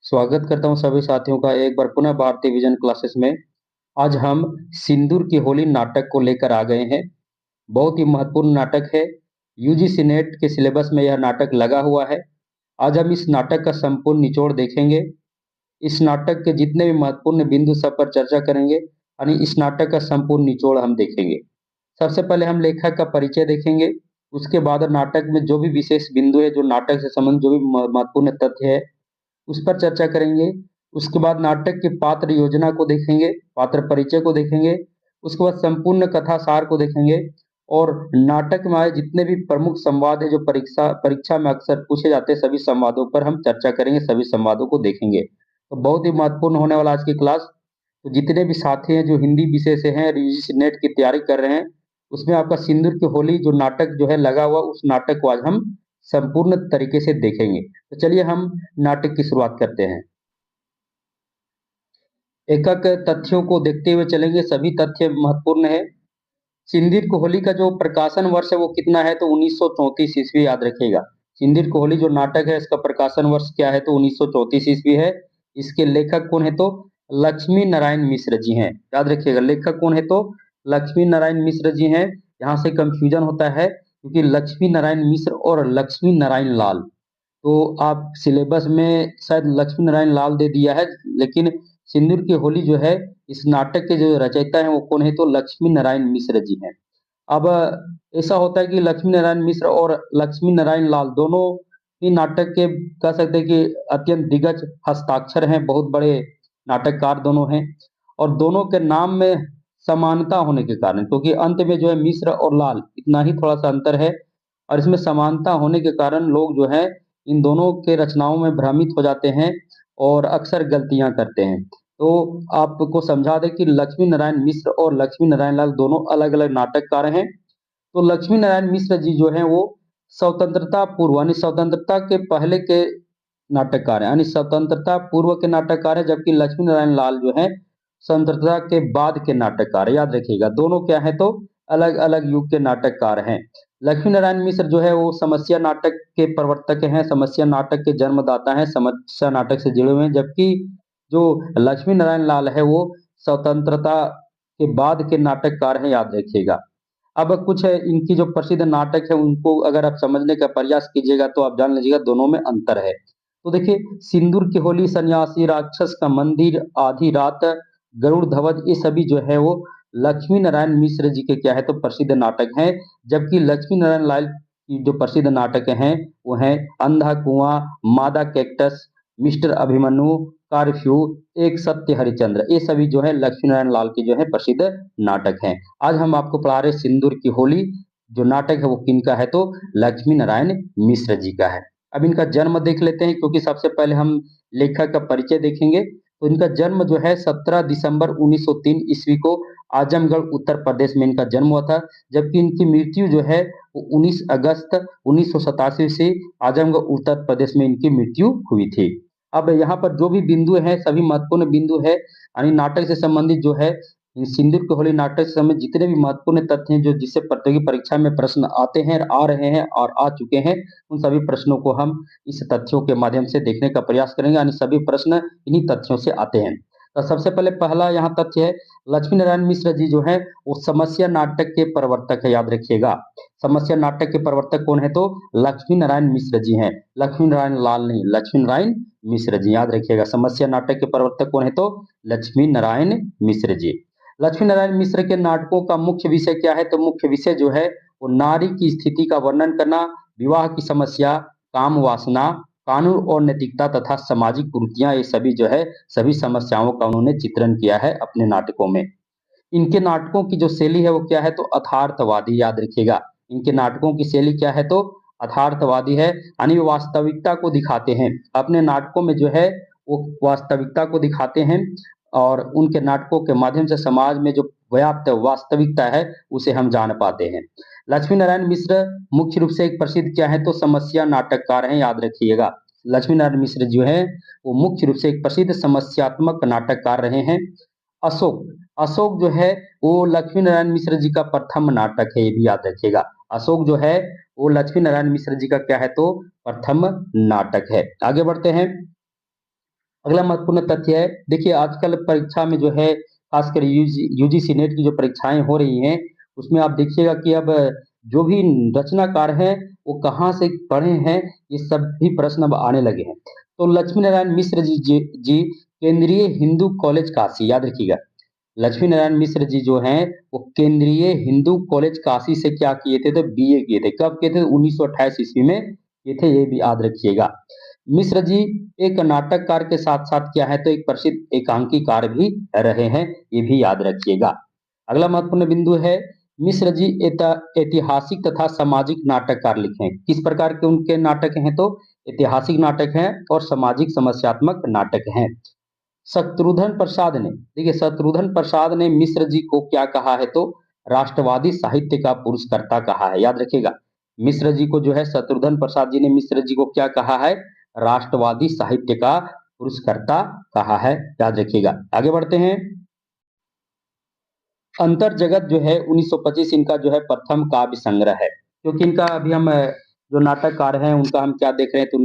स्वागत करता हूँ सभी साथियों का एक बार पुनः भारतीय विजन क्लासेस में। आज हम सिंदूर की होली नाटक को लेकर आ गए हैं। बहुत ही महत्वपूर्ण नाटक है। यूजीसी नेट के सिलेबस में यह नाटक लगा हुआ है। आज हम इस नाटक का संपूर्ण निचोड़ देखेंगे। इस नाटक के जितने भी महत्वपूर्ण बिंदु सब पर चर्चा करेंगे, यानी इस नाटक का संपूर्ण निचोड़ हम देखेंगे। सबसे पहले हम लेखक का परिचय देखेंगे। उसके बाद नाटक में जो भी विशेष बिंदु है, जो नाटक से संबंधित जो भी महत्वपूर्ण तथ्य है, उस पर चर्चा करेंगे। उसके बाद नाटक की पात्र योजना को देखेंगे, पात्र परिचय को देखेंगे। उसके बाद संपूर्ण कथा सार को देखेंगे और नाटक में आए जितने भी प्रमुख संवाद है जो परीक्षा परीक्षा में अक्सर पूछे जाते हैं, सभी संवादों पर हम चर्चा करेंगे, सभी संवादों को देखेंगे। तो बहुत ही महत्वपूर्ण होने वाला आज की क्लास। तो जितने भी साथी हैं जो हिंदी विषय से हैं, यूजीसी नेट की तैयारी कर रहे हैं, उसमें आपका सिंदूर की होली जो नाटक जो है लगा हुआ, उस नाटक को आज हम संपूर्ण तरीके से देखेंगे। तो चलिए हम नाटक की शुरुआत करते हैं। एक-एक तथ्यों को देखते हुए चलेंगे, सभी तथ्य महत्वपूर्ण है। सिंदूर की होली का जो प्रकाशन वर्ष है वो कितना है, तो 1934 ईस्वी, याद रखिएगा। सिंदूर की होली जो नाटक है इसका प्रकाशन वर्ष क्या है, तो 1934 ईस्वी है। इसके लेखक कौन है, तो लक्ष्मी नारायण मिश्र जी हैं। याद रखिएगा, लेखक कौन है, तो लक्ष्मी नारायण मिश्र जी हैं। यहाँ से कंफ्यूजन होता है क्योंकि लक्ष्मी नारायण मिश्र और लक्ष्मी नारायण लाल, तो आप सिलेबस में शायद लक्ष्मी नारायण लाल दे दिया है, लेकिन सिंदूर की होली जो है इस नाटक के जो रचयिता हैं वो कौन है, तो लक्ष्मी नारायण मिश्र जी हैं। अब ऐसा होता है कि लक्ष्मी नारायण मिश्र और लक्ष्मी नारायण लाल दोनों ही नाटक के, कह सकते हैं कि अत्यंत दिग्गज हस्ताक्षर हैं, बहुत बड़े नाटककार दोनों हैं। और दोनों के नाम में समानता होने के कारण, क्योंकि अंत में जो है मिश्र और लाल इतना ही थोड़ा सा अंतर है, और इसमें समानता होने के कारण लोग जो है इन दोनों के रचनाओं में भ्रमित हो जाते हैं और अक्सर गलतियां करते हैं। तो आपको समझा दें कि लक्ष्मी नारायण मिश्र और लक्ष्मी नारायण लाल दोनों अलग अलग नाटककार हैं। तो लक्ष्मी नारायण मिश्र जी जो हैं वो स्वतंत्रता पूर्व यानी स्वतंत्रता के पहले के नाटककार हैं, यानी स्वतंत्रता पूर्व के नाटककार हैं, जबकि लक्ष्मी नारायण लाल जो है स्वतंत्रता के बाद के नाटककार। याद रखिएगा, दोनों क्या है, तो अलग अलग युग के नाटककार हैं। लक्ष्मी नारायण मिश्र जो है वो समस्या नाटक के प्रवर्तक हैं, समस्या नाटक के जन्मदाता हैं, समस्या नाटक से जुड़े हुए हैं। जबकि जो लक्ष्मी नारायण लाल है वो स्वतंत्रता के बाद के नाटककार हैं, याद रखिएगा। अब कुछ इनकी जो प्रसिद्ध नाटक है उनको अगर आप समझने का प्रयास कीजिएगा तो आप जान लीजिएगा दोनों में अंतर है। तो देखिए, सिंदूर की होली, सन्यासी, राक्षस का मंदिर, आधी रात, गरुड़ ध्वज, ये सभी जो है वो लक्ष्मी नारायण मिश्र जी के क्या है, तो प्रसिद्ध नाटक हैं। जबकि लक्ष्मी नारायण लाल की जो प्रसिद्ध नाटक हैं वो हैं अंधा कुआं, मादा कैक्टस, मिस्टर अभिमन्यु, कर्फ्यू, एक सत्य हरिचंद्र, ये सभी जो है लक्ष्मी नारायण लाल की जो है प्रसिद्ध नाटक हैं। आज हम आपको पढ़ा रहे सिंदूर की होली जो नाटक है वो किनका है, तो लक्ष्मी नारायण मिश्र जी का है। अब इनका जन्म देख लेते हैं, क्योंकि सबसे पहले हम लेखक का परिचय देखेंगे। तो इनका जन्म जो है 17 दिसंबर 1903 ईस्वी को आजमगढ़ उत्तर प्रदेश में इनका जन्म हुआ था। जबकि इनकी मृत्यु जो है वो 19 अगस्त 1987 से आजमगढ़ उत्तर प्रदेश में इनकी मृत्यु हुई थी। अब यहाँ पर जो भी बिंदु हैं सभी महत्वपूर्ण बिंदु है, यानी नाटक से संबंधित जो है सिंदूर की होली नाटक से संबंधित जितने भी महत्वपूर्ण तथ्य हैं जो जिससे प्रतियोगी परीक्षा में प्रश्न आते हैं, आ रहे हैं और आ चुके हैं, उन सभी प्रश्नों को हम इस तथ्यों के माध्यम से देखने का प्रयास करेंगे, यानी सभी प्रश्न इन्हीं तथ्यों से आते हैं। तो सबसे पहले पहला यहाँ तथ्य है, लक्ष्मी नारायण मिश्र जी जो है वो समस्या नाटक के प्रवर्तक है। याद रखिएगा, समस्या नाटक के प्रवर्तक कौन है, तो लक्ष्मी नारायण मिश्र जी हैं, लक्ष्मी नारायण लाल नहीं, लक्ष्मी नारायण मिश्र जी। याद रखिएगा, समस्या नाटक के प्रवर्तक कौन है, तो लक्ष्मी नारायण मिश्र जी। लक्ष्मी नारायण मिश्र के नाटकों का मुख्य विषय क्या है, तो मुख्य विषय जो है वो नारी की स्थिति का वर्णन करना, विवाह की समस्या, काम वासना, कानून और नैतिकता तथा सामाजिक कुरीतियां, ये सभी जो है सभी समस्याओं का उन्होंने चित्रण किया है अपने नाटकों में। इनके नाटकों की जो शैली है वो क्या है, तो अथार्थवादी। याद रखिएगा, इनके नाटकों की शैली क्या है, तो अथार्थवादी है, यानी वो वास्तविकता को दिखाते हैं। अपने नाटकों में जो है वो वास्तविकता को दिखाते हैं और उनके नाटकों के माध्यम से समाज में जो व्याप्त वास्तविकता है उसे हम जान पाते हैं। लक्ष्मी नारायण मिश्र मुख्य रूप से एक प्रसिद्ध क्या है, तो समस्या नाटककार हैं। याद रखिएगा, लक्ष्मी नारायण मिश्र जो है वो मुख्य रूप से एक प्रसिद्ध समस्यात्मक नाटककार रहे हैं। अशोक, अशोक जो है वो लक्ष्मी नारायण मिश्र जी का प्रथम नाटक है, ये भी याद रखिएगा। अशोक जो है वो लक्ष्मी नारायण मिश्र जी का क्या है, तो प्रथम नाटक है। आगे बढ़ते हैं। अगला महत्वपूर्ण तथ्य है, देखिए आजकल परीक्षा में जो है खासकर यूजीसी नेट की जो परीक्षाएं हो रही हैं, उसमें आप देखिएगा कि अब जो भी रचनाकार हैं वो कहाँ से पढ़े हैं, ये सब भी प्रश्न अब आने लगे हैं। तो लक्ष्मी नारायण मिश्र जी केंद्रीय हिंदू कॉलेज काशी, याद रखिएगा। लक्ष्मी नारायण मिश्र जी जो हैं वो केंद्रीय हिंदू कॉलेज काशी से क्या किए थे, तो बीए किए थे। कब किए थे? 1928 ईस्वी में किए थे, ये भी याद रखिएगा। मिश्र जी एक नाटककार के साथ साथ क्या है, तो एक प्रसिद्ध एकांकीकार भी रहे हैं, ये भी याद रखिएगा। अगला महत्वपूर्ण बिंदु है, मिश्र जी ऐतिहासिक तथा सामाजिक नाटककार लिखे हैं। किस प्रकार के उनके नाटक हैं, तो ऐतिहासिक नाटक हैं और सामाजिक समस्यात्मक नाटक हैं। शत्रुघ्न प्रसाद ने, देखिए शत्रुघ्न प्रसाद ने मिश्र जी को क्या कहा है, तो राष्ट्रवादी साहित्य का पुरस्कर्ता कहा है, याद रखिएगा। मिश्र जी को जो है शत्रुघ्न प्रसाद जी ने मिश्र जी को क्या कहा है, राष्ट्रवादी साहित्य का पुरस्कर्ता कहा है, याद रखिएगा। आगे बढ़ते हैं। अंतर जगत जो है 1925 इनका जो है प्रथम काव्य संग्रह है, क्योंकि इनका अभी हम जो नाटककार हैं उनका हम क्या देख रहे हैं, तो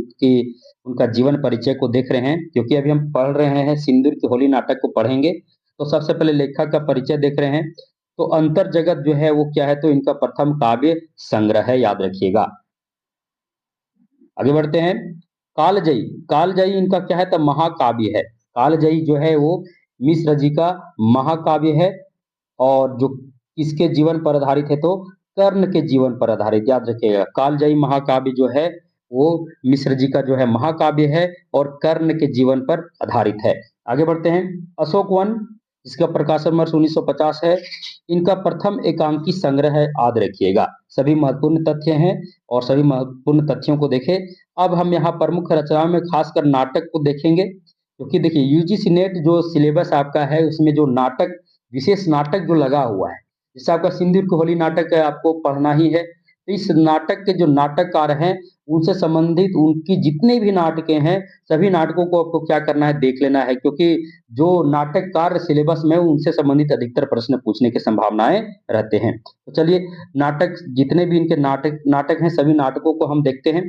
उनका जीवन परिचय को देख रहे हैं, क्योंकि अभी हम पढ़ रहे हैं सिंदूर की होली नाटक को पढ़ेंगे, तो सबसे पहले लेखक का परिचय देख रहे हैं। तो अंतर जगत जो है वो क्या है, तो इनका प्रथम काव्य संग्रह है, याद रखिएगा। आगे बढ़ते हैं। कालजयी, कालजयी इनका क्या है, तो महाकाव्य है। कालजयी जो है वो मिश्र जी का महाकाव्य है, और जो किसके जीवन पर आधारित है, तो कर्ण के जीवन पर आधारित, याद रखिएगा। कालजयी महाकाव्य जो है वो मिश्र जी का जो है महाकाव्य है और कर्ण के जीवन पर आधारित है। आगे बढ़ते हैं। अशोक वन, इसका प्रकाशन वर्ष 1950 है। इनका प्रथम एकांकी संग्रह है, याद रखिएगा। सभी महत्वपूर्ण तथ्य हैं और सभी महत्वपूर्ण तथ्यों को देखें। अब हम यहाँ प्रमुख रचनाओं में खासकर नाटक को देखेंगे, क्योंकि देखिए यूजीसी नेट जो सिलेबस आपका है उसमें जो नाटक, विशेष नाटक जो लगा हुआ है, जैसे आपका सिंदूर की होली नाटक है, आपको पढ़ना ही है, तो इस नाटक के जो नाटककार हैं उनसे संबंधित उनकी जितने भी नाटकें हैं, सभी नाटकों को आपको क्या करना है, देख लेना है, क्योंकि जो नाटककार सिलेबस में उनसे संबंधित अधिकतर प्रश्न पूछने की संभावनाएं रहते हैं। तो चलिए, नाटक जितने भी इनके नाटक नाटक हैं सभी नाटकों को हम देखते हैं।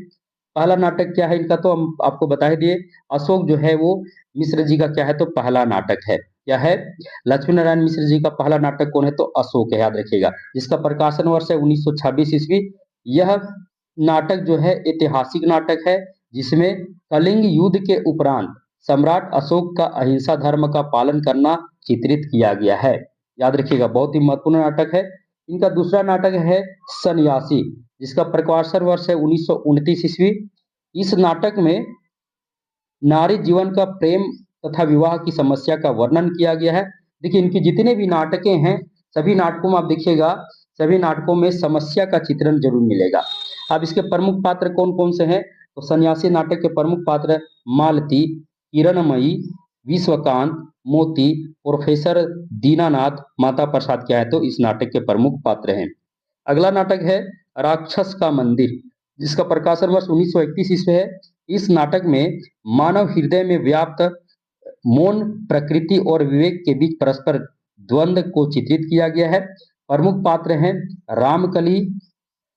पहला नाटक क्या है इनका, तो हम आपको बता ही दिए। अशोक जो है वो मिश्र जी का क्या है, तो पहला नाटक है। क्या है? लक्ष्मी नारायण मिश्र जी का पहला नाटक कौन है, तो अशोक है, याद रखिएगा, जिसका प्रकाशन वर्ष है 1926 ईस्वी। यह नाटक जो है ऐतिहासिक नाटक है, जिसमें कलिंग युद्ध के उपरांत सम्राट अशोक का अहिंसा धर्म का पालन करना चित्रित किया गया है, याद रखिएगा। बहुत ही महत्वपूर्ण नाटक है। इनका दूसरा नाटक है सन्यासी, जिसका प्रकाशन वर्ष है 1929 ईस्वी। इस नाटक में नारी जीवन का प्रेम तथा विवाह की समस्या का वर्णन किया गया है। देखिए इनकी जितने भी नाटकें हैं, सभी नाटकों में आप देखिएगा, सभी नाटकों में समस्या का चित्रण जरूर मिलेगा। अब इसके प्रमुख पात्र कौन कौन से हैं, तो सन्यासी नाटक के प्रमुख पात्र मालती, किरणमयी, विश्वकांत, मोती, प्रोफेसर दीनानाथ, माता प्रसाद क्या है, तो इस नाटक के प्रमुख पात्र हैं। अगला नाटक है राक्षस का मंदिर, जिसका प्रकाशन वर्ष 1931 ईस्वी है। इस नाटक में मानव हृदय में व्याप्त मौन प्रकृति और विवेक के बीच परस्पर द्वंद्व को चित्रित किया गया है। प्रमुख पात्र हैं रामकली,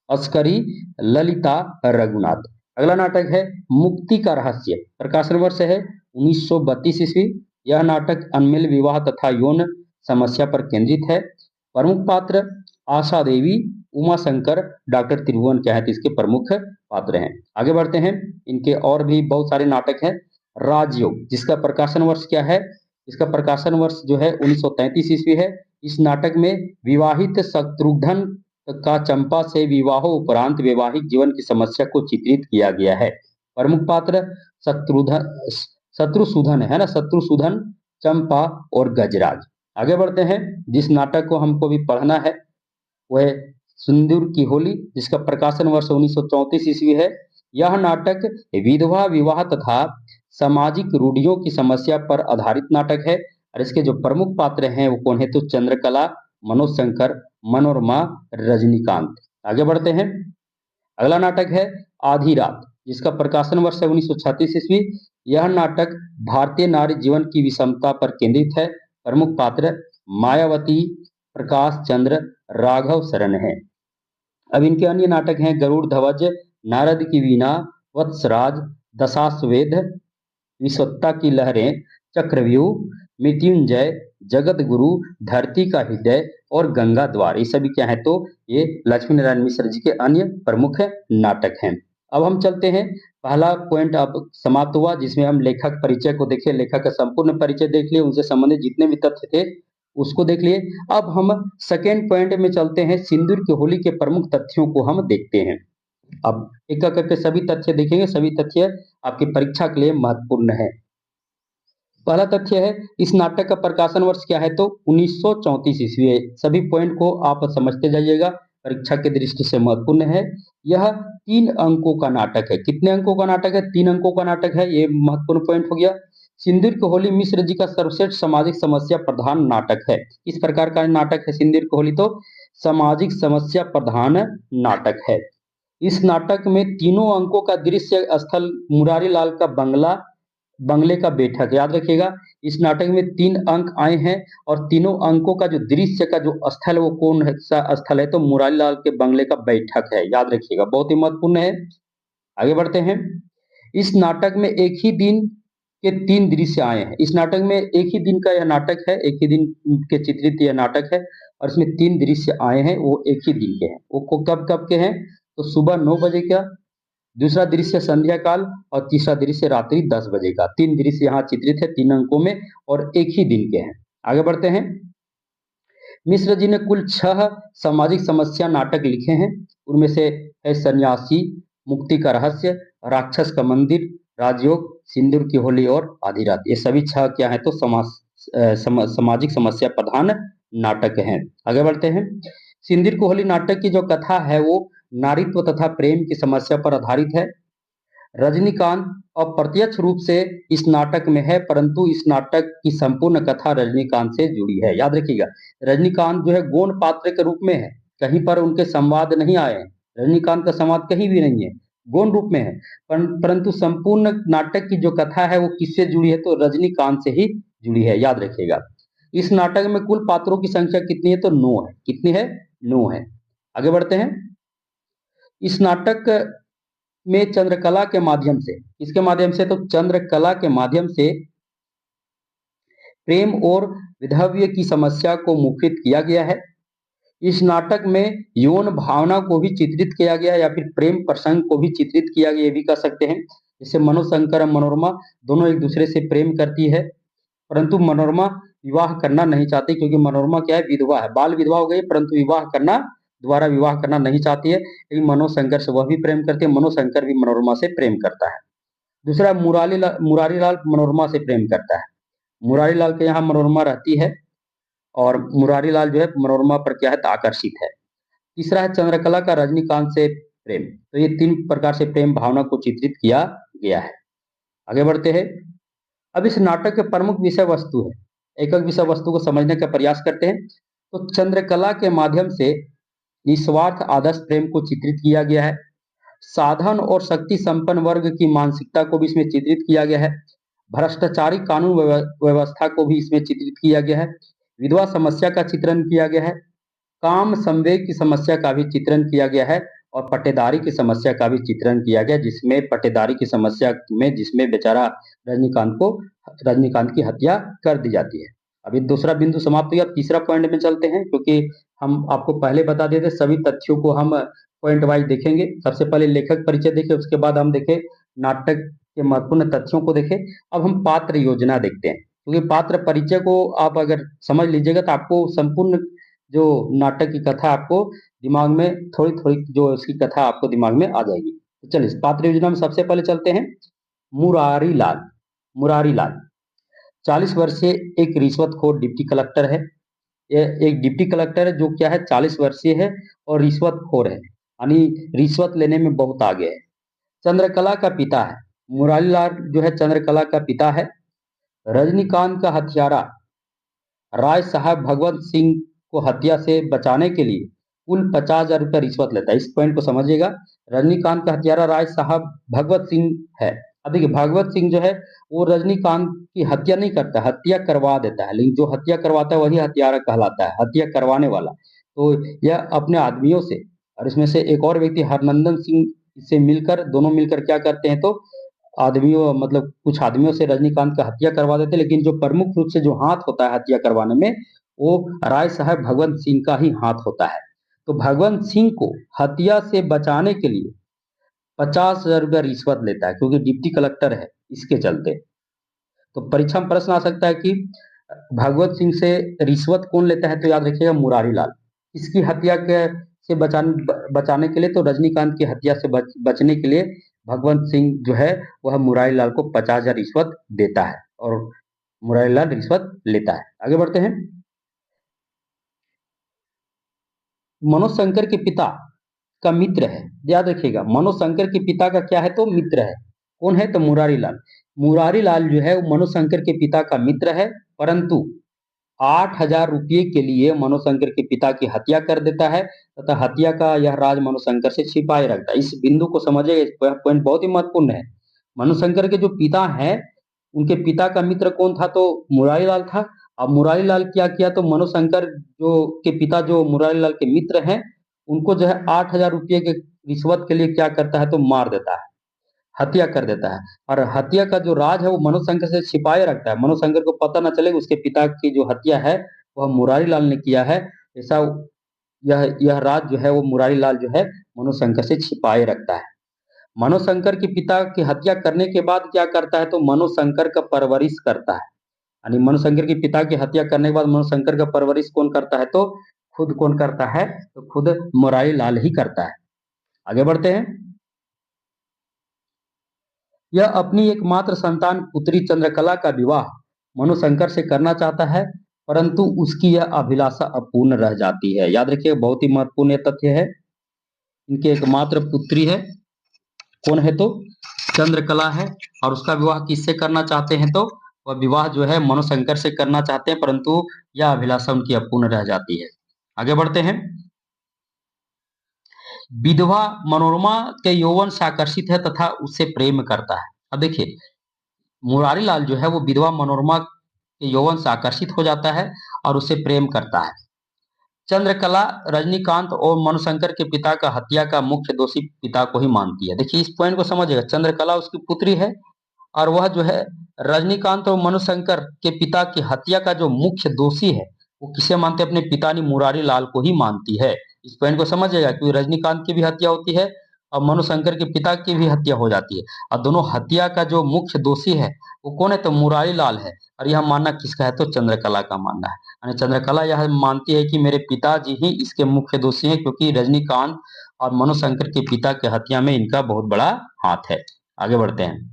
अस्करी, ललिता, रघुनाथ। अगला नाटक है मुक्ति का रहस्य, प्रकाशन वर्ष है 1932 ईस्वी। यह नाटक अनमेल विवाह तथा यौन समस्या पर केंद्रित है। प्रमुख पात्र आशा देवी, उमा शंकर, डॉक्टर त्रिभुवन क्या है, तो इसके प्रमुख पात्र हैं। आगे बढ़ते हैं। इनके और भी बहुत सारे नाटक हैं। राजयोग, जिसका प्रकाशन वर्ष क्या है, इसका प्रकाशन वर्ष जो है 1933 ईस्वी है। इस नाटक में विवाहित शत्रुघ्न का चंपा से विवाहोपरांत वैवाहिक जीवन की समस्या को चित्रित किया गया है। प्रमुख पात्र शत्रुघ्न, शत्रुसूदन है ना, शत्रुसूदन, चंपा और गजराज। आगे बढ़ते हैं। जिस नाटक को हमको भी पढ़ना है वह सिंदूर की होली, जिसका प्रकाशन वर्ष 1934 ईस्वी है। यह नाटक विधवा विवाह तथा सामाजिक रूढ़ियों की समस्या पर आधारित नाटक है, और इसके जो प्रमुख पात्र हैं वो कौन है, तो चंद्रकला, मनोज शंकर, मनोरमा, रजनीकांत। आगे बढ़ते हैं। अगला नाटक है आधी रात, जिसका प्रकाशन वर्ष है 1936 ईस्वी। यह नाटक भारतीय नारी जीवन की विषमता पर केंद्रित है। प्रमुख पात्र मायावती, प्रकाश चंद्र, राघव शरण है। अब इनके अन्य नाटक हैं गरुड़ ध्वज, नारद की वीणा, वत्सराज, दशाश्वमेध, विश्वत्ता की लहरें, चक्रव्यूह, मृत्युंजय, जगत गुरु, धरती का हृदय और गंगा द्वार, ये सभी क्या है तो ये लक्ष्मी नारायण मिश्र जी के अन्य प्रमुख नाटक हैं। अब हम चलते हैं, पहला पॉइंट अब समाप्त हुआ जिसमें हम लेखक परिचय को देखे, लेखक का संपूर्ण परिचय देख लिए, उनसे संबंधित जितने भी तथ्य थे उसको देख लिए। अब हम सेकेंड पॉइंट में चलते हैं, सिंदूर की होली के प्रमुख तथ्यों को हम देखते हैं। अब एक एक करके सभी तथ्य देखेंगे, सभी तथ्य आपकी परीक्षा के लिए महत्वपूर्ण है। पहला तथ्य है, इस नाटक का प्रकाशन वर्ष क्या है तो 1934 ईस्वी है। सभी पॉइंट को आप समझते जाइएगा, परीक्षा की दृष्टि से महत्वपूर्ण है। यह 3 अंकों का नाटक है। कितने अंकों का नाटक है? 3 अंकों का नाटक है, ये महत्वपूर्ण पॉइंट हो गया। सिंदूर की होली मिश्र जी का सर्वश्रेष्ठ सामाजिक समस्या प्रधान नाटक है। इस प्रकार का नाटक है सिंदूर की होली तो सामाजिक समस्या प्रधान नाटक है। इस नाटक में तीनों अंकों का दृश्य स्थल मुरारी लाल का बंगले का बैठक, याद रखिएगा। इस नाटक में 3 अंक आए हैं और तीनों अंकों का जो दृश्य का जो स्थल है वो कौन सा स्थल है तो मुरारी लाल के बंगले का बैठक है, याद रखिएगा, बहुत ही महत्वपूर्ण है। आगे बढ़ते हैं। इस नाटक में एक ही दिन के 3 दृश्य आए हैं। इस नाटक में एक ही दिन का यह नाटक है, एक ही दिन के चित्रित यह नाटक है और इसमें 3 दृश्य आए हैं, वो एक ही दिन के हैं। वो कब कब के हैं तो सुबह 9 बजे का, दूसरा दृश्य संध्या काल और तीसरा दृश्य रात्रि 10 बजे का। 3 दृश्य यहाँ चित्रित है 3 अंकों में और एक ही दिन के हैं। आगे बढ़ते हैं। मिश्र जी ने कुल 6 सामाजिक समस्या नाटक लिखे हैं। उनमें से है सन्यासी, मुक्ति का रहस्य, राक्षस का मंदिर, राजयोग, सिंदूर की होली और आधी रात। ये सभी 6 क्या है तो सामाजिक समस्या प्रधान नाटक हैं। आगे बढ़ते हैं। सिंदूर की होली नाटक की जो कथा है वो नारीत्व तथा प्रेम की समस्या पर आधारित है। रजनीकांत अप्रत्यक्ष रूप से इस नाटक में है, परंतु इस नाटक की संपूर्ण कथा रजनीकांत से जुड़ी है, याद रखिएगा। रजनीकांत जो है गौण पात्र के रूप में है, कहीं पर उनके संवाद नहीं आए हैं, रजनीकांत का संवाद कहीं भी नहीं है, गौण रूप में है। परंतु संपूर्ण नाटक की जो कथा है वो किससे जुड़ी है तो रजनीकांत से ही जुड़ी है, याद रखिएगा। इस नाटक में कुल पात्रों की संख्या कितनी है तो 9 है। कितनी है? 9 है। आगे बढ़ते हैं। इस नाटक में चंद्रकला के माध्यम से, इसके माध्यम से तो चंद्रकला के माध्यम से प्रेम और विधव्य की समस्या को मुखरित किया गया है। इस नाटक में यौन भावना को भी चित्रित किया गया या फिर प्रेम प्रसंग को भी चित्रित किया गया, ये भी कह सकते हैं। जैसे मनोशंकर और मनोरमा दोनों एक दूसरे से प्रेम करती है, परंतु मनोरमा विवाह करना नहीं चाहती क्योंकि मनोरमा क्या है, विधवा है, बाल विधवा हो गई, परंतु दोबारा विवाह करना नहीं चाहती है। लेकिन मनोशंकर से वह भी प्रेम करती है, मनोशंकर भी मनोरमा से प्रेम करता है। दूसरा मुरारी लाल मनोरमा से प्रेम करता है। मुरारी लाल के यहाँ मनोरमा रहती है और मुरारी लाल जो है मनोरमा पर क्या है तो आकर्षित है। तीसरा है चंद्रकला का रजनीकांत से प्रेम। तो ये 3 प्रकार से प्रेम भावना को चित्रित किया गया है। आगे बढ़ते हैं। अब इस नाटक के प्रमुख विषय वस्तु है, एक एक विषय वस्तु को समझने का प्रयास करते हैं। तो चंद्रकला के माध्यम से निस्वार्थ आदर्श प्रेम को चित्रित किया गया है। साधन और शक्ति संपन्न वर्ग की मानसिकता को भी इसमें चित्रित किया गया है। भ्रष्टाचारी कानून व्यवस्था को भी इसमें चित्रित किया गया है। विधवा समस्या का चित्रण किया गया है। काम संवेग की समस्या का भी चित्रण किया गया है और पट्टेदारी की समस्या का भी चित्रण किया गया, जिसमें पट्टेदारी की समस्या में जिसमें बेचारा रजनीकांत की हत्या कर दी जाती है। अभी दूसरा बिंदु समाप्त हो गया, तीसरा पॉइंट में चलते हैं क्योंकि हम आपको पहले बता देते सभी तथ्यों को हम पॉइंट वाइज देखेंगे। सबसे पहले लेखक परिचय देखें, उसके बाद हम देखें नाटक के महत्वपूर्ण तथ्यों को देखें। अब हम पात्र योजना देखते हैं क्योंकि पात्र परिचय को आप अगर समझ लीजिएगा तो आपको संपूर्ण जो नाटक की कथा आपको दिमाग में थोड़ी थोड़ी जो उसकी कथा आपको दिमाग में आ जाएगी। तो चलिए पात्र योजना में सबसे पहले चलते हैं। मुरारी लाल 40 वर्षीय एक रिश्वतखोर डिप्टी कलेक्टर है। यह एक डिप्टी कलेक्टर है जो क्या है 40 वर्षीय है और रिश्वतखोर है, यानी रिश्वत लेने में बहुत आगे है। चंद्रकला का पिता है, मुरारी लाल जो है चंद्रकला का पिता है। रजनीकांत का हत्यारा राय साहब भगवत सिंह को हत्या से बचाने के लिए कुल 50,000 रुपया रिश्वत लेता है। इस पॉइंट को समझिएगा। रजनीकांत का हत्यारा राय साहब भगवत सिंह है। अब देखिए भगवत सिंह जो है वो रजनीकांत की हत्या नहीं करता, हत्या करवा देता है, लेकिन जो हत्या करवाता है वही हत्यारा कहलाता है, हत्या करवाने वाला। तो यह अपने आदमियों से और इसमें से एक और व्यक्ति हरनंदन सिंह से मिलकर दोनों मिलकर क्या करते हैं तो आदमियों मतलब कुछ आदमियों से रजनीकांत का हत्या करवा देते, लेकिन जो प्रमुख रूप से जो हाथ होता है हत्या करवाने में, वो राय साहब भगवंत सिंह का ही हाथ होता है। तो भगवंत सिंह को हत्या से बचाने के लिए 50,000 रुपया रिश्वत लेता है, क्योंकि डिप्टी कलेक्टर है, इसके चलते। तो परीक्षा में प्रश्न आ सकता है कि भगवत सिंह से रिश्वत कौन लेता है, तो याद रखिएगा मुरारी लाल। इसकी हत्या के से बचाने के लिए, तो रजनीकांत की हत्या से बचने के लिए भगवंत सिंह जो है वह मुरारी लाल को 50,000 रिश्वत देता है, और मुरारी लाल रिश्वत लेता है। आगे बढ़ते हैं। मनोज शंकर के पिता का मित्र है, याद रखिएगा मनोज शंकर के पिता का क्या है, तो मित्र है। कौन है, तो मुरारी लाल। मुरारी लाल जो है वो मनोज शंकर के पिता का मित्र है, परंतु 8,000 रुपये के लिए मनोज शंकर के पिता की हत्या कर देता है, तथा हत्या का यह राज मनोज शंकर से छिपाए रखता है। इस बिंदु को समझिए, इस पॉइंट बहुत ही महत्वपूर्ण है। मनोज शंकर के जो पिता हैं, उनके पिता का मित्र कौन था, तो मुरारी लाल था। अब मुरारी लाल क्या किया, तो मनोज शंकर जो के पिता जो मुरारी लाल के मित्र हैं, उनको जो है 8,000 रुपये के रिश्वत के लिए क्या करता है, तो मार देता है, हत्या कर देता है। और हत्या का जो राज है वो मनोज शंकर से छिपाए रखता है, मनोज शंकर को पता न चले उसके पिता की जो हत्या है वह मुरारी लाल ने किया है। ऐसा यह राज जो है वो मुरारी लाल जो है मनोज शंकर से छिपाए रखता है। मनोज शंकर के पिता की हत्या करने के बाद क्या करता है, तो मनोज शंकर का परवरिश करता है। यानी मनोज शंकर के पिता की हत्या करने के बाद मनोज शंकर का परवरिश कौन करता है, तो खुद कौन करता है, तो खुद मुरारी लाल ही करता है। आगे बढ़ते हैं। यह अपनी एकमात्र संतान पुत्री चंद्रकला का विवाह मनोशंकर से करना चाहता है, परंतु उसकी यह अभिलाषा अपूर्ण रह जाती है। याद रखिए, बहुत ही महत्वपूर्ण तथ्य है। इनकी एकमात्र पुत्री है, कौन है, तो चंद्रकला है, और उसका विवाह किससे करना चाहते हैं, तो वह विवाह जो है मनोशंकर से करना चाहते हैं, परंतु यह अभिलाषा उनकी अपूर्ण रह जाती है। आगे बढ़ते हैं। विधवा मनोरमा के यौवन से आकर्षित है तथा उससे प्रेम करता है। अब देखिए, मुरारी लाल जो है वो विधवा मनोरमा के यौवन से आकर्षित हो जाता है और उससे प्रेम करता है। चंद्रकला रजनीकांत और मनोशंकर के पिता का हत्या का मुख्य दोषी पिता को ही मानती है। देखिए, इस पॉइंट को समझिएगा, चंद्रकला उसकी पुत्री है, और वह जो है रजनीकांत और मनोशंकर के पिता की हत्या का जो मुख्य दोषी है वो किसे मानते हैं, अपने पिता मुरारी लाल को ही मानती है। इस पॉइंट को समझिएगा, क्योंकि रजनीकांत की भी हत्या होती है और मनोशंकर के पिता की भी हत्या हो जाती है, और दोनों हत्या का जो मुख्य दोषी है वो कौन है, तो मुरारी लाल है। और यह मानना किसका है, तो चंद्रकला का मानना है। यानी चंद्रकला यह मानती है कि मेरे पिताजी ही इसके मुख्य दोषी हैं, क्योंकि रजनीकांत और मनोशंकर के पिता की हत्या में इनका बहुत बड़ा हाथ है। आगे बढ़ते हैं।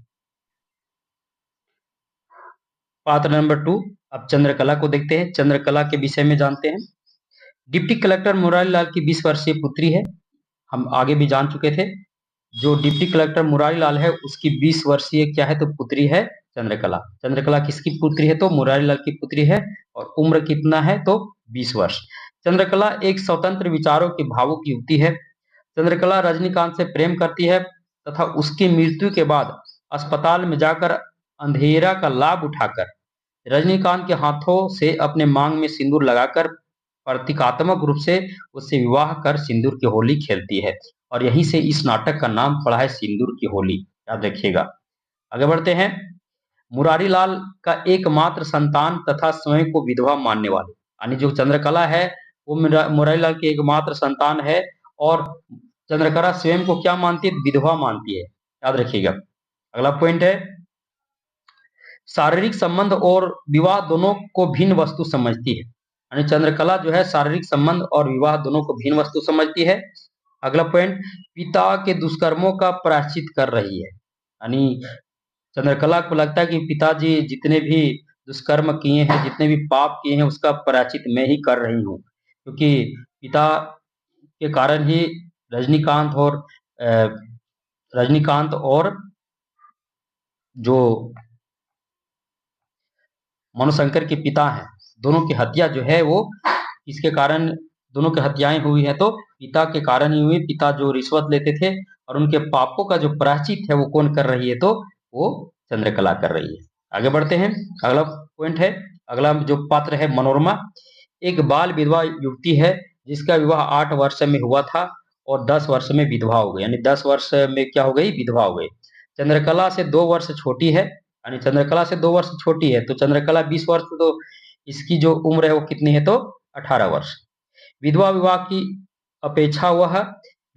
पात्र नंबर 2, अब चंद्रकला को देखते हैं, चंद्रकला के विषय में जानते हैं। डिप्टी कलेक्टर मुरारी लाल की 20 वर्षीय पुत्री है, हम आगे भी जान चुके थे। जो डिप्टी कलेक्टर मुरारी लाल है उसकी 20 वर्षीय क्या है, तो पुत्री है चंद्रकला। चंद्रकला किसकी पुत्री है, तो मुरारी लाल की पुत्री है, और उम्र कितना है, तो 20 वर्ष। चंद्रकला एक स्वतंत्र विचारों की भावुक युवती है। चंद्रकला रजनीकांत से प्रेम करती है तथा उसकी मृत्यु के बाद अस्पताल में जाकर अंधेरा का लाभ उठाकर रजनीकांत के हाथों से अपने मांग में सिंदूर लगाकर प्रतीकात्मक रूप से उससे विवाह कर सिंदूर की होली खेलती है, और यहीं से इस नाटक का नाम पड़ा है सिंदूर की होली। याद रखिएगा। आगे बढ़ते हैं। मुरारी लाल का एकमात्र संतान तथा स्वयं को विधवा मानने वाले, यानी जो चंद्रकला है वो मुरारी लाल की एकमात्र संतान है, और चंद्रकला स्वयं को क्या मानती है, विधवा मानती है। याद रखिएगा। अगला पॉइंट है, शारीरिक संबंध और विवाह दोनों को भिन्न वस्तु समझती है। यानी चंद्रकला जो है शारीरिक संबंध और विवाह दोनों को भिन्न वस्तु समझती है। अगला पॉइंट, पिता के दुष्कर्मों का प्रायश्चित कर रही है। यानी चंद्रकला को लगता है कि पिताजी जितने भी दुष्कर्म किए हैं, जितने भी पाप किए हैं, उसका प्रायश्चित मैं ही कर रही हूँ, क्योंकि पिता के कारण ही रजनीकांत और जो मनोशंकर के पिता हैं, दोनों की हत्या जो है वो इसके कारण, दोनों की हत्याएं हुई है तो पिता के कारण ही हुई। पिता जो रिश्वत लेते थे, और उनके पापों का जो प्रायश्चित है वो कौन कर रही है, तो वो चंद्रकला कर रही है। आगे बढ़ते हैं। अगला पॉइंट है, अगला जो पात्र है मनोरमा, एक बाल विधवा युवती है जिसका विवाह 8 वर्ष में हुआ था और 10 वर्ष में विधवा हो गई। यानी 10 वर्ष में क्या हो गई, विधवा हो गई। चंद्रकला से 2 वर्ष छोटी है, यानी चंद्रकला से 2 वर्ष छोटी है, तो चंद्रकला 20 वर्ष, तो इसकी जो उम्र है वो कितनी है, तो 18 वर्ष। विधवा विवाह की अपेक्षा वह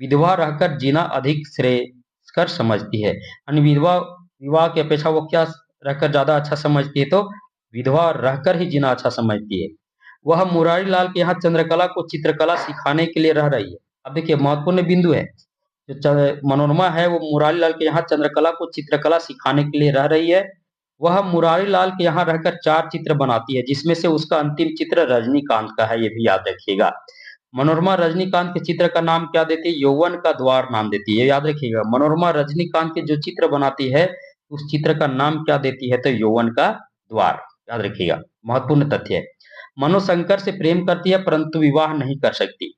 विधवा रहकर जीना अधिक श्रेयस्कर समझती है, यानी विधवा विवाह की अपेक्षा वो क्या रहकर ज्यादा अच्छा समझती है, तो विधवा रहकर ही जीना अच्छा समझती है। वह मुरारी लाल के यहाँ चंद्रकला को चित्रकला सिखाने के लिए रह रही है। अब देखिए महत्वपूर्ण बिंदु है, जो मनोरमा है वो मुरारी लाल के यहाँ चंद्रकला को चित्रकला सिखाने के लिए रह रही है। वह मुरारी लाल के यहाँ रहकर 4 चित्र बनाती है, जिसमें से उसका अंतिम चित्र रजनीकांत का है, ये भी याद रखिएगा। मनोरमा रजनीकांत के चित्र का नाम क्या देती है, यौवन का द्वार नाम देती है, याद रखिएगा। मनोरमा रजनीकांत के जो चित्र बनाती है उस चित्र का नाम क्या देती है, तो यौवन का द्वार, याद रखिएगा, महत्वपूर्ण तथ्य है। मनोशंकर से प्रेम करती है परंतु विवाह नहीं कर सकती।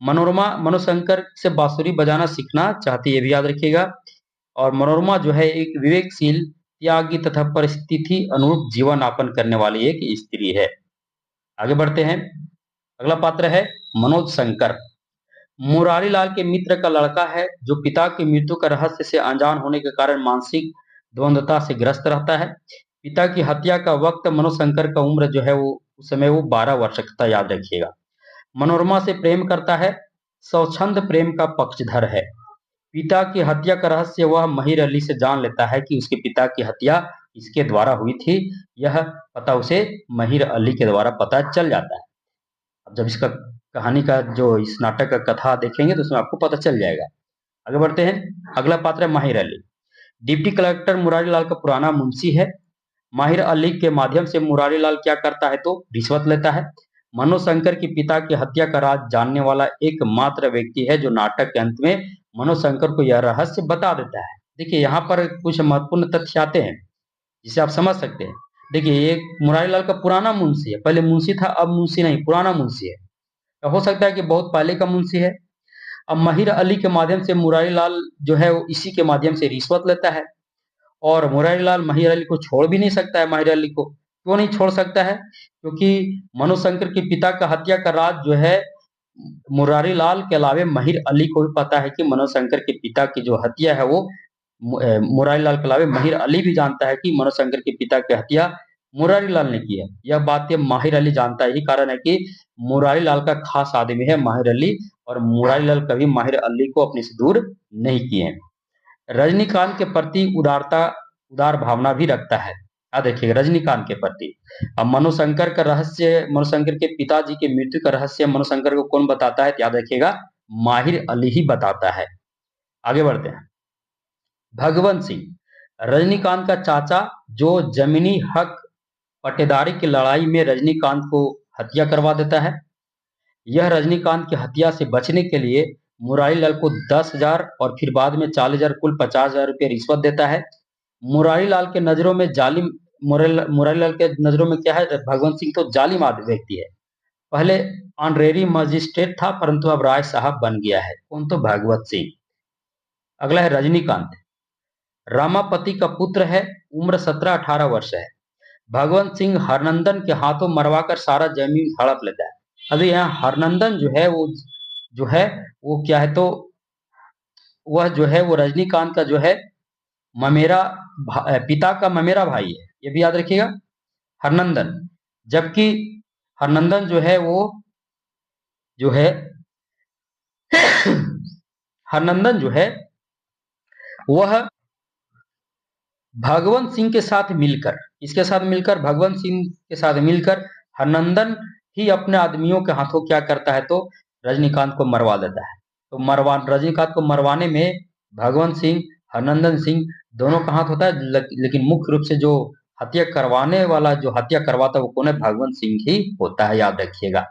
मनोरमा मनोशंकर से बांसुरी बजाना सीखना चाहती है, भी याद रखिएगा। और मनोरमा जो है एक विवेकशील, त्यागी तथा परिस्थिति अनुरूप जीवन यापन करने वाली एक स्त्री है। आगे बढ़ते हैं। अगला पात्र है मनोज शंकर। मुरारी लाल के मित्र का लड़का है, जो पिता की मृत्यु का रहस्य से अनजान होने के कारण मानसिक द्वंद्वता से ग्रस्त रहता है। पिता की हत्या का वक्त मनोज शंकर का उम्र जो है वो उस समय वो 12 वर्ष का था, याद रखिएगा। मनोरमा से प्रेम करता है, स्वच्छंद प्रेम का पक्षधर है। पिता की हत्या का रहस्य वह महिर अली से जान लेता है कि उसके पिता की हत्या इसके द्वारा हुई थी। यह पता उसे महिर अली के द्वारा पता चल जाता है। अब जब इसका कहानी का जो इस नाटक का कथा देखेंगे तो उसमें आपको पता चल जाएगा। आगे बढ़ते हैं। अगला पात्र है माहिर अली। डिप्टी कलेक्टर मुरारी लाल का पुराना मुंशी है। माहिर अली के माध्यम से मुरारी लाल क्या करता है, तो रिश्वत लेता है। मनोशंकर की पिता की हत्या का राज जानने वाला एकमात्र व्यक्ति है, जो नाटक के अंत में मनोशंकर को यह रहस्य बता देता है। देखिए यहाँ पर कुछ महत्वपूर्ण तथ्य आते हैं जिसे आप समझ सकते हैं। देखिए ये मुरारी लाल का पुराना मुंशी है, पहले मुंशी था अब मुंशी नहीं, पुराना मुंशी है। तो हो सकता है कि बहुत पहले का मुंशी है। अब महिर अली के माध्यम से मुरारी लाल जो है वो इसी के माध्यम से रिश्वत लेता है, और मुरारी लाल महिर अली को छोड़ भी नहीं सकता है। महिर अली को क्यों नहीं छोड़ सकता है, क्योंकि मनोशंकर के पिता का हत्या का राज जो है मुरारी लाल के अलावे महिर अली को भी पता है कि मनोशंकर के पिता की जो हत्या है वो मुरारी लाल के अलावे महिर अली भी जानता है कि मनोशंकर के पिता की हत्या मुरारी लाल ने की है। यह बात ये माहिर अली जानता है, यही कारण है कि मुरारी लाल का खास आदमी है माहिर अली, और मुरारी लाल कभी माहिर अली को अपने से दूर नहीं किए हैं। रजनीकांत के प्रति उदार भावना भी रखता है, याद रखिएगा, रजनीकांत के प्रति। अब मनोशंकर का रहस्य, मनोशंकर के पिताजी की मृत्यु का रहस्य मनोशंकर को कौन बताता है, तो याद रखिएगा माहिर अली ही बताता है। आगे बढ़ते हैं। भगवंत सिंह, रजनीकांत का चाचा, जो जमीनी हक पट्टेदारी की लड़ाई में रजनीकांत को हत्या करवा देता है। यह रजनीकांत की हत्या से बचने के लिए मुरारी लाल को 10,000 और फिर बाद में 40,000, कुल 50,000 रुपये रिश्वत देता है। मुरारी लाल के नजरों में जालिम, मुरारी लाल के नजरों में क्या है, भगवंत सिंह तो जालिम आदमी व्यक्ति है। पहले ऑनरेरी मजिस्ट्रेट था परंतु अब राय साहब बन गया है। कौन, तो भगवत सिंह। अगला है रजनीकांत। रामापति का पुत्र है, उम्र 17-18 वर्ष है। भगवंत सिंह हरनंदन के हाथों मरवाकर सारा जमीन हड़प लेता है। अभी यहाँ हरनंदन जो है वो क्या है, तो वह जो है वो रजनीकांत का जो है ममेरा पिता का ममेरा भाई है, ये भी याद रखिएगा, हरनंदन। जबकि हरनंदन जो है वो जो है हरनंदन जो है वह भगवंत सिंह के साथ मिलकर, इसके साथ मिलकर, भगवंत सिंह के साथ मिलकर हरनंदन ही अपने आदमियों के हाथों क्या करता है, तो रजनीकांत को मरवा देता है। तो रजनीकांत को मरवाने में भगवंत सिंह, हरनंदन सिंह दोनों का हाथ होता है, लेकिन मुख्य रूप से जो हत्या करवाने वाला, जो हत्या करवाता है वो कौन है, भगवंत सिंह ही होता है, याद रखिएगा,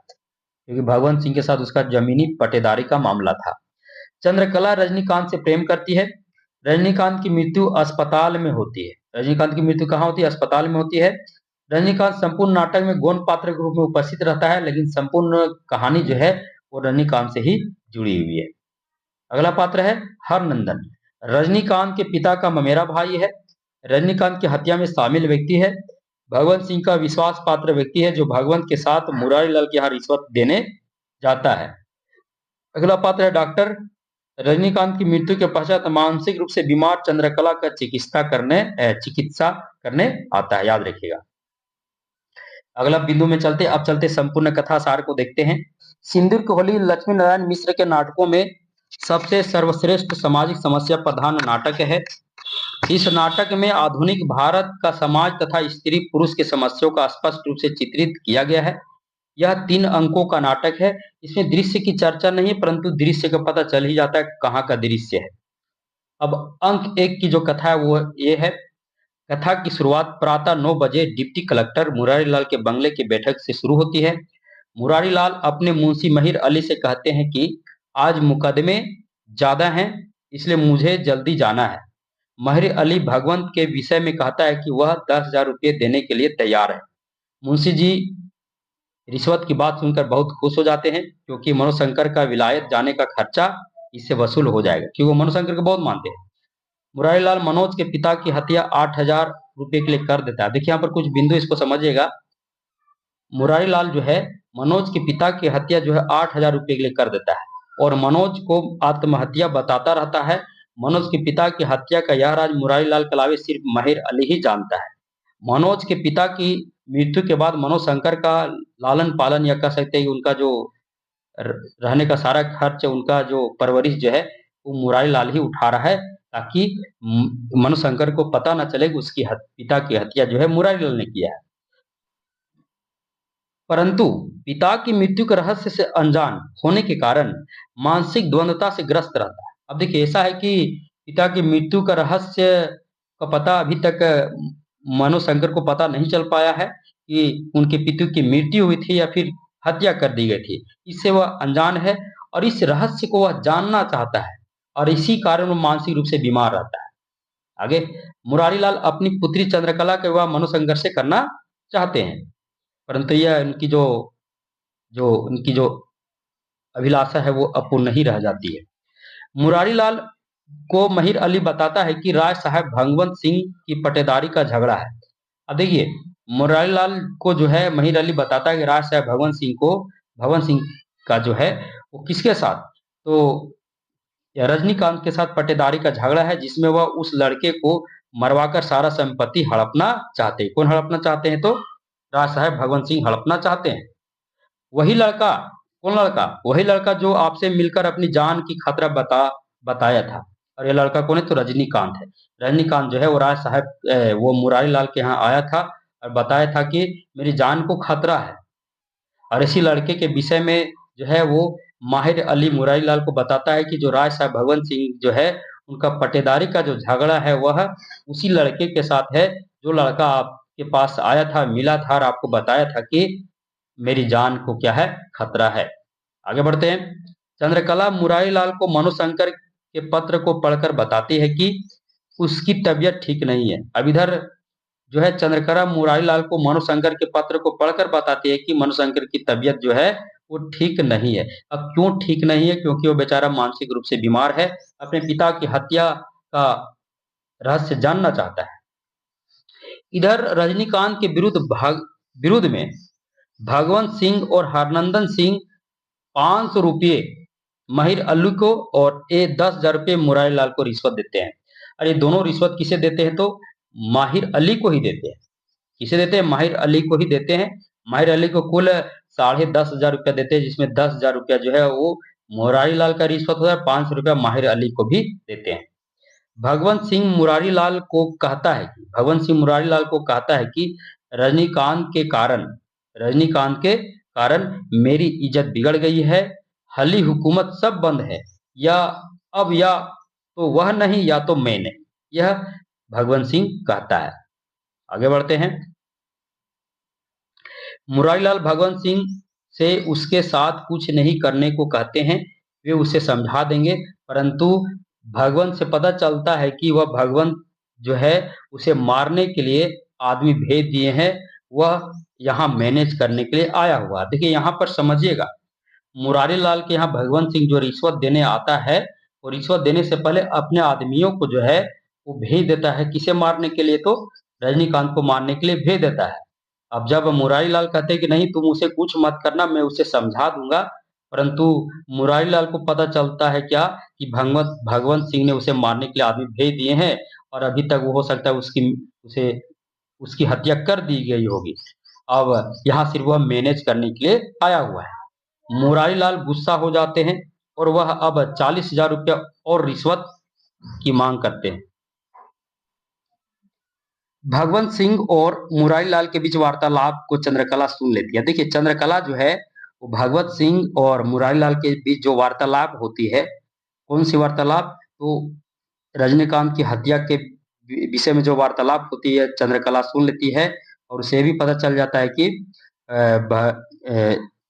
क्योंकि भगवंत सिंह के साथ उसका जमीनी पट्टेदारी का मामला था। चंद्रकला रजनीकांत से प्रेम करती है। रजनीकांत की मृत्यु अस्पताल में होती है। रजनीकांत की मृत्यु कहाँ होती है, अस्पताल में होती है। रजनीकांत संपूर्ण नाटक में गौण पात्र के रूप में उपस्थित रहता है, लेकिन संपूर्ण कहानी जो है वो रजनीकांत से ही जुड़ी हुई है। अगला पात्र है हरनंदन। रजनीकांत के पिता का ममेरा भाई है। रजनीकांत की हत्या में शामिल व्यक्ति है। भगवंत सिंह का विश्वास पात्र व्यक्ति है, जो भगवंत के साथ मुरारी लाल के यहाँ रिश्वत देने जाता है। अगला पात्र है डॉक्टर रजनीकांत की मृत्यु के पश्चात मानसिक रूप से बीमार चंद्रकला का चिकित्सा करने आता है, याद रखिएगा। अगला बिंदु में चलते, अब चलते संपूर्ण कथा सार को देखते हैं। सिंदूर की होली लक्ष्मी नारायण मिश्र के नाटकों में सबसे सर्वश्रेष्ठ सामाजिक समस्या प्रधान नाटक है। इस नाटक में आधुनिक भारत का समाज तथा स्त्री पुरुष की समस्याओं का स्पष्ट रूप से चित्रित किया गया है। यह 3 अंकों का नाटक है। इसमें दृश्य की चर्चा नहीं है, परंतु दृश्य का पता चल ही जाता है कहाँ का दृश्य है। अब अंक 1 की जो कथा है वो ये है। कथा की शुरुआत प्रातः 9 बजे डिप्टी कलेक्टर मुरारी लाल के बंगले की बैठक से शुरू होती है। मुरारी लाल अपने मुंशी महिर अली से कहते हैं कि आज मुकदमे ज्यादा हैं, इसलिए मुझे जल्दी जाना है। महिर अली भगवंत के विषय में कहता है कि वह 10,000 रुपये देने के लिए तैयार है। मुंशी जी रिश्वत की बात सुनकर बहुत खुश हो जाते हैं, क्योंकि मनोशंकर का विलायत जाने का खर्चा इससे वसूल हो जाएगा, क्योंकि वो मनोशंकर को बहुत मानते हैं। मुरारी लाल मनोज के पिता की हत्या 8,000 रुपये के लिए कर देता है। देखिए यहाँ पर कुछ बिंदु इसको समझिएगा। मुरारी लाल जो है मनोज के पिता की हत्या जो है 8,000 रुपये के लिए कर देता है, और मनोज को आत्महत्या बताता रहता है। मनोज के पिता की हत्या का यह राज मुरारी लाल के अलावा सिर्फ महिर अली ही जानता है। मनोज के पिता की मृत्यु के बाद मनोज शंकर का लालन पालन, या कह सकते हैं उनका जो रहने का सारा खर्च, उनका जो परवरिश जो है वो मुरारी लाल ही उठा रहा है, ताकि मनोज शंकर को पता न चले कि उसकी पिता की हत्या जो है मुरारी लाल ने किया है। परंतु पिता की मृत्यु के रहस्य से अनजान होने के कारण मानसिक द्वंद्वता से ग्रस्त रहता है। अब देखिए ऐसा है कि पिता की मृत्यु का रहस्य का पता अभी तक मनोज शंकर को पता नहीं चल पाया है कि उनके पिता की मृत्यु हुई थी या फिर हत्या कर दी गई थी। इससे वह अनजान है और इस रहस्य को वह जानना चाहता है, और इसी कारण वह मानसिक रूप से बीमार रहता है। आगे मुरारी लाल अपनी पुत्री चंद्रकला का विवाह मनोज शंकर से करना चाहते हैं, परंतु यह उनकी जो उनकी जो अभिलाषा है वो अपूर्ण ही रह जाती है। मुरारी लाल को महिर अली बताता है कि राय साहब भगवंत सिंह की पटेदारी का झगड़ा है। अब देखिए मुरारी लाल को जो है महिर अली बताता है कि राय साहब भगवंत सिंह का जो है वो किसके साथ, तो रजनीकांत के साथ पटेदारी का झगड़ा है, जिसमें वह उस लड़के को मरवाकर सारा संपत्ति हड़पना चाहते हैं। कौन हड़पना चाहते हैं? तो राय साहब भगवंत सिंह हड़पना चाहते हैं। वही लड़का, कौन लड़का? वही लड़का जो आपसे मिलकर अपनी जान की खतरा बताया था। और ये लड़का कौन है? तो रजनीकांत है। रजनीकांत जो है वो राय साहब वो मुरारी लाल के यहाँ आया था और बताया था कि मेरी जान को खतरा है, और इसी लड़के के विषय में जो है वो माहिर अली मुरारी लाल को बताता है कि जो राय साहब भगवंत सिंह जो है उनका पटेदारी का जो झगड़ा है वह उसी लड़के के साथ है, जो लड़का आपके पास आया था, मिला था और आपको बताया था कि मेरी जान को क्या है? खतरा है। आगे बढ़ते हैं। चंद्रकला मुरारी लाल को मनोशंकर के पत्र को पढ़कर बताती है कि उसकी तबीयत ठीक नहीं है। अब इधर जो है चंद्रकला मुरारी लाल को मनोशंकर के पत्र को पढ़कर बताती है कि मनोशंकर की तबीयत जो है वो ठीक नहीं है। अब क्यों ठीक नहीं है? क्योंकि वो बेचारा मानसिक रूप से बीमार है, अपने पिता की हत्या का रहस्य जानना चाहता है। इधर रजनीकांत के विरुद्ध में भगवंत सिंह और हरनंदन सिंह 500 रुपये महिर अली को और 10,000 रुपये मुरारी लाल को रिश्वत देते हैं। और ये दोनों रिश्वत किसे देते हैं? तो माहिर अली को ही देते हैं। किसे देते हैं? माहिर अली को ही देते हैं। माहिर अली को कुल 10,500 रुपया देते हैं, जिसमें 10,000 रुपया जो है वो मुरारी लाल का रिश्वत होता है, 500 रुपया माहिर अली को भी देते हैं। भगवंत सिंह मुरारी लाल को कहता है कि रजनीकांत के कारण मेरी इज्जत बिगड़ गई है, हली हुकूमत सब बंद है, या तो वह नहीं या तो मैं नहीं, यह भगवंत सिंह कहता है। आगे बढ़ते हैं। मुरारी लाल भगवंत सिंह से उसके साथ कुछ नहीं करने को कहते हैं, वे उसे समझा देंगे, परंतु भगवंत से पता चलता है कि वह भगवंत जो है उसे मारने के लिए आदमी भेज दिए हैं, वह यहाँ मैनेज करने के लिए आया हुआ। देखिए यहाँ पर समझिएगा, मुरारी लाल के यहाँ भगवंत सिंह जो रिश्वत देने आता है, वो रिश्वत देने से पहले अपने आदमियों को जो है वो भेज देता है। किसे मारने के लिए? तो रजनीकांत को मारने के लिए भेज देता है। अब जब मुरारी लाल कहते हैं कि नहीं तुम उसे कुछ मत करना, मैं उसे समझा दूंगा, परंतु मुरारी लाल को पता चलता है क्या कि भगवंत सिंह ने उसे मारने के लिए आदमी भेज दिए हैं और अभी तक वो हो सकता है उसे उसकी हत्या कर दी गई होगी। अब यहाँ सिर्फ वह मैनेज करने के लिए आया हुआ है। मुरारी लाल गुस्सा हो जाते हैं और वह अब 40,000 रुपया और रिश्वत की मांग करते हैं। भगवंत सिंह और मुरारी लाल के बीच वार्तालाप को चंद्रकला सुन लेती है। देखिए चंद्रकला जो है वो भगवत सिंह और मुरारी लाल के बीच जो वार्तालाप होती है, कौन सी वार्तालाप? तो रजनीकांत की हत्या के विषय में जो वार्तालाप होती है चंद्रकला सुन लेती है और उसे भी पता चल जाता है कि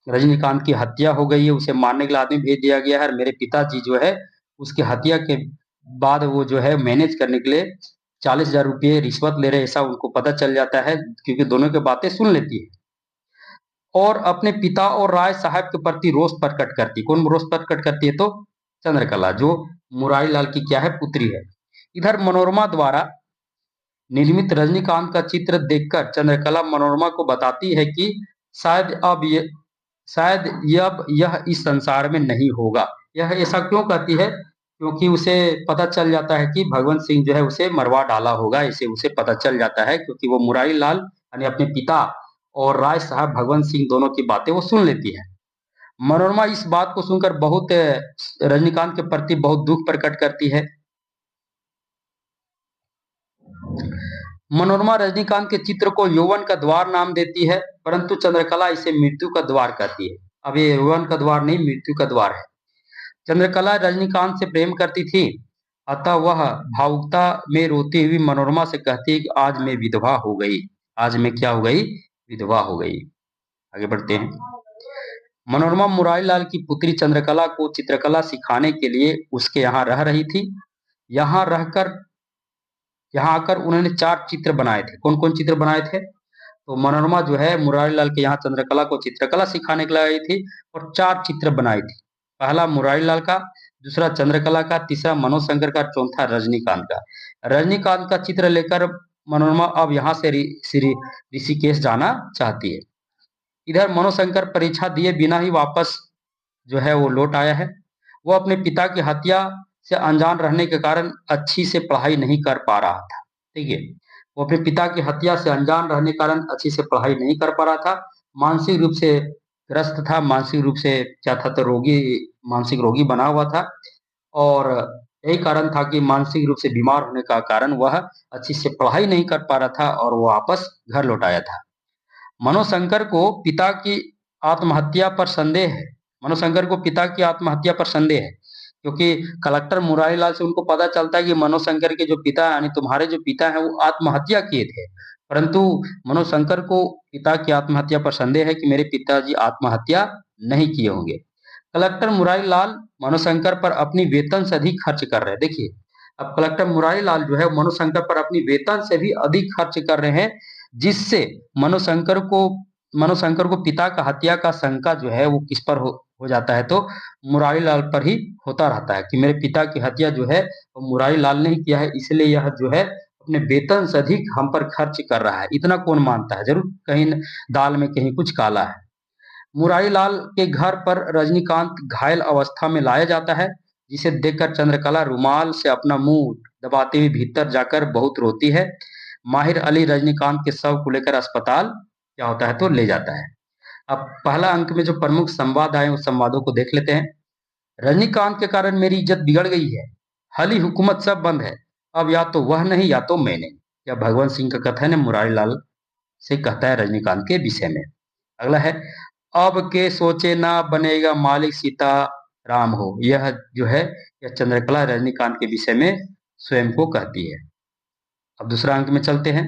रजनीकांत की हत्या हो गई है, उसे मारने के लिए आदमी भेज दिया गया है और मेरे पिताजी जो है उसकी हत्या के बाद वो जो है मैनेज करने के लिए 40,000 रुपये रिश्वत ले रहे, ऐसा उनको पता चल जाता है क्योंकि दोनों की बातें सुन लेती है और अपने पिता और राय साहब के प्रति रोष प्रकट करती है। कौन रोष प्रकट करती है? तो चंद्रकला, जो मुरारी लाल की क्या है, पुत्री है। इधर मनोरमा द्वारा निर्मित रजनीकांत का चित्र देखकर चंद्रकला मनोरमा को बताती है कि शायद अब यह इस संसार में नहीं होगा। यह ऐसा क्यों कहती है? क्योंकि उसे पता चल जाता है कि भगवंत सिंह जो है उसे मरवा डाला होगा, इसे उसे पता चल जाता है क्योंकि वो मुरारी लाल यानी अपने पिता और राय साहब भगवंत सिंह दोनों की बातें वो सुन लेती है। मनोरमा इस बात को सुनकर बहुत रजनीकांत के प्रति बहुत दुख प्रकट करती है। मनोरमा रजनीकांत के चित्र को यौवन का द्वार नाम देती है, परंतु चंद्रकला इसे मृत्यु का द्वार कहती है। अब ये यौवन का द्वार नहीं, मृत्यु का द्वार है। चंद्रकला रजनीकांत से प्रेम करती थी, अतः वह भावुकता में रोती हुई मनोरमा से कहती है कि आज मैं विधवा हो गई। आज मैं क्या हो गई? विधवा हो गई। आगे बढ़ते हैं। मनोरमा मुरारी लाल की पुत्री चंद्रकला को चित्रकला सिखाने के लिए उसके यहाँ रह रही थी। यहाँ आकर उन्होंने 4 चित्र बनाए थे। कौन कौन चित्र बनाए थे? तो मनोरमा जो है मुरारी लाल के यहाँ चंद्रकला को चित्रकला सिखाने के लिए आई थी और 4 चित्र बनाई थी। पहला मुरारी लाल का, दूसरा चंद्रकला का, तीसरा मनोज शंकर का, चौथा रजनीकांत का। रजनीकांत का चित्र लेकर मनोरमा अब यहाँ से श्री ऋषिकेश जाना चाहती है। इधर मनोज शंकर परीक्षा दिए बिना ही वापस जो है वो लौट आया है। वो अपने पिता की हत्या से अनजान रहने के कारण अच्छी से पढ़ाई नहीं कर पा रहा था। ठीक है, वो अपने पिता की हत्या से अनजान रहने के कारण अच्छी से पढ़ाई नहीं कर पा रहा था, मानसिक रूप से ग्रस्त था, मानसिक रूप से क्या था, तो मानसिक रोगी बना हुआ था और यही कारण था कि मानसिक रूप से बीमार होने का कारण वह अच्छी से पढ़ाई नहीं कर पा रहा था और वो वापस घर लौट आया था। मनोशंकर को पिता की आत्महत्या पर संदेह है। मनोशंकर को पिता की आत्महत्या पर संदेह है क्योंकि कलेक्टर मुरारी लाल से उनको पता चलता है कि मनोशंकर के जो पिता यानी तुम्हारे जो पिता हैं वो आत्महत्या किए थे, परंतु मनोशंकर को पिता की आत्महत्या पर संदेह है कि मेरे पिताजी आत्महत्या नहीं किए होंगे। कलेक्टर मुरारी लाल मनोशंकर पर अपनी वेतन से अधिक खर्च कर रहे हैं। देखिए अब कलेक्टर मुरारी लाल जो है मनोशंकर पर अपनी वेतन से भी अधिक खर्च कर रहे हैं, जिससे मनोशंकर को पिता का हत्या का शंका जो है वो किस पर हो जाता है, तो मुरारी लाल पर ही होता रहता है कि मेरे पिता की हत्या जो है वो मुरारी लाल ने ही किया है, इसलिए यह जो है अपने वेतन से अधिक हम पर खर्च कर रहा है। इतना कौन मानता है? जरूर कहीं दाल में कहीं कुछ काला है। मुरारी लाल के घर पर रजनीकांत घायल अवस्था में लाया जाता है, जिसे देखकर चंद्रकला रुमाल से अपना मुंह दबाते हुए भीतर जाकर बहुत रोती है। माहिर अली रजनीकांत के शव को लेकर अस्पताल क्या होता है, तो ले जाता है। अब पहला अंक में जो प्रमुख संवाद आए उस संवादों को देख लेते हैं। रजनीकांत के कारण मेरी इज्जत बिगड़ गई है, हली हुकूमत सब बंद है, अब या तो वह नहीं या तो मैंने। यह भगवंत सिंह का कथन है, मुरारी लाल से कहता है रजनीकांत के विषय में। अगला है, अब के सोचे ना बनेगा मालिक सीता राम हो। यह जो है यह चंद्रकला रजनीकांत के विषय में स्वयं को कहती है। अब दूसरा अंक में चलते हैं।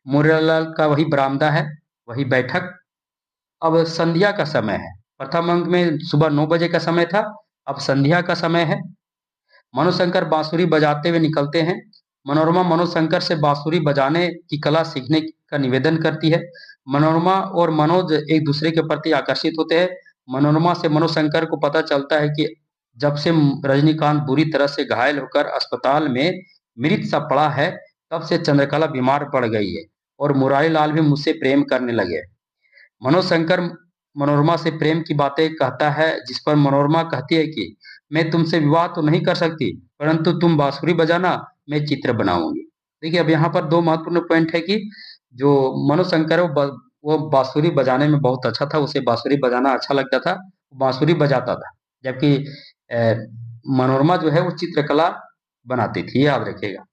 मुरारी लाल का वही बरामदा है, वही बैठक। अब संध्या का समय है। प्रथम अंक में सुबह 9 बजे का समय था, अब संध्या का समय है। मनोशंकर बांसुरी बजाते हुए निकलते हैं। मनोरमा मनोशंकर से बांसुरी बजाने की कला सीखने का निवेदन करती है। मनोरमा और मनोज एक दूसरे के प्रति आकर्षित होते हैं। मनोरमा से मनोशंकर को पता चलता है कि जब से रजनीकांत बुरी तरह से घायल होकर अस्पताल में मृत सा पड़ा है, तब से चंद्रकला बीमार पड़ गई है और मुरारी लाल भी मुझसे प्रेम करने लगे। मनोशंकर मनोरमा से प्रेम की बातें कहता है, जिस पर मनोरमा कहती है कि मैं तुमसे विवाह तो नहीं कर सकती, परंतु तुम बांसुरी बजाना, मैं चित्र बनाऊंगी। देखिए, अब यहाँ पर दो महत्वपूर्ण पॉइंट है कि जो मनोशंकर है वो बांसुरी बजाने में बहुत अच्छा था, उसे बांसुरी बजाना अच्छा लगता था, बांसुरी बजाता था। जबकि मनोरमा जो है वो चित्रकला बनाती थी, याद रखिएगा।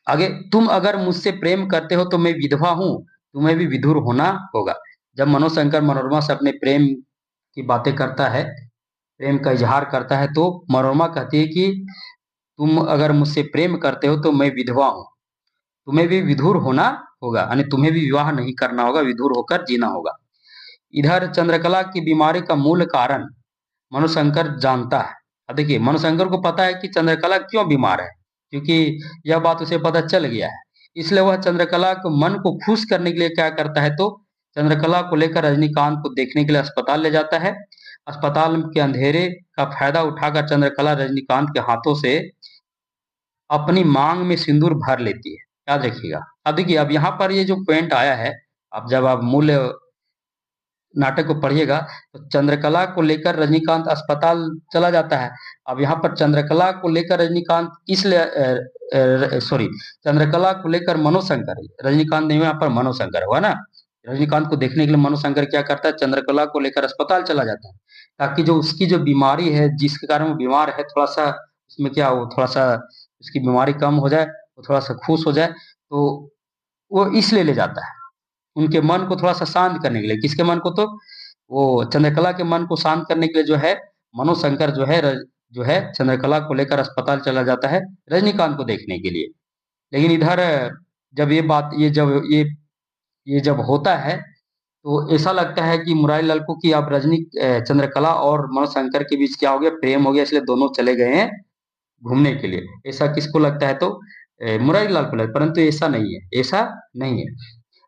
आगे, तुम अगर मुझसे प्रेम करते हो तो मैं विधवा हूँ, तुम्हें भी विधुर होना होगा। जब मनोशंकर मनोरमा से अपने प्रेम की बातें करता है, प्रेम का इजहार करता है, तो मनोरमा कहती है कि तुम अगर मुझसे प्रेम करते हो तो मैं विधवा हूँ, तुम्हें भी विधुर होना होगा, यानी तुम्हें भी विवाह नहीं करना होगा, विधुर होकर जीना होगा। इधर चंद्रकला की बीमारी का मूल कारण मनोशंकर जानता है। अब देखिए, मनोशंकर को पता है कि चंद्रकला क्यों बीमार है, क्योंकि यह बात उसे पता चल गया है। इसलिए वह चंद्रकला को मन को खुश करने के लिए क्या करता है, तो चंद्रकला को लेकर रजनीकांत को देखने के लिए अस्पताल ले जाता है। अस्पताल के अंधेरे का फायदा उठाकर चंद्रकला रजनीकांत के हाथों से अपनी मांग में सिंदूर भर लेती है, याद रखिएगा। अब देखिए, अब यहाँ पर ये जो पॉइंट आया है, अब जब आप मूल नाटक को पढ़िएगा तो चंद्रकला को लेकर रजनीकांत अस्पताल चला जाता है। अब यहाँ पर चंद्रकला को लेकर रजनीकांत इसलिए सॉरी, चंद्रकला को लेकर मनोशंकर, रजनीकांत नहीं, यहाँ पर मनोशंकर हुआ ना। रजनीकांत को देखने के लिए मनोशंकर क्या करता है, चंद्रकला को लेकर अस्पताल चला जाता है, ताकि जो उसकी जो बीमारी है, जिसके कारण वो बीमार है, थोड़ा सा उसमें क्या हो, थोड़ा सा उसकी बीमारी कम हो जाए, वो थोड़ा सा खुश हो जाए, तो वो इसलिए ले जाता है, उनके मन को थोड़ा सा शांत करने के लिए। किसके मन को, तो वो चंद्रकला के मन को शांत करने के लिए जो है मनोशंकर जो है चंद्रकला को लेकर अस्पताल चला जाता है रजनीकांत को देखने के लिए। लेकिन इधर जब ये बात ये जब होता है, तो ऐसा लगता है कि मुरारी लाल को कि अब चंद्रकला और मनोशंकर के बीच क्या हो गया, प्रेम हो गया, इसलिए दोनों चले गए हैं घूमने के लिए। ऐसा किसको लगता है, तो मुरारी लाल को लगता है, परंतु ऐसा नहीं है, ऐसा नहीं है।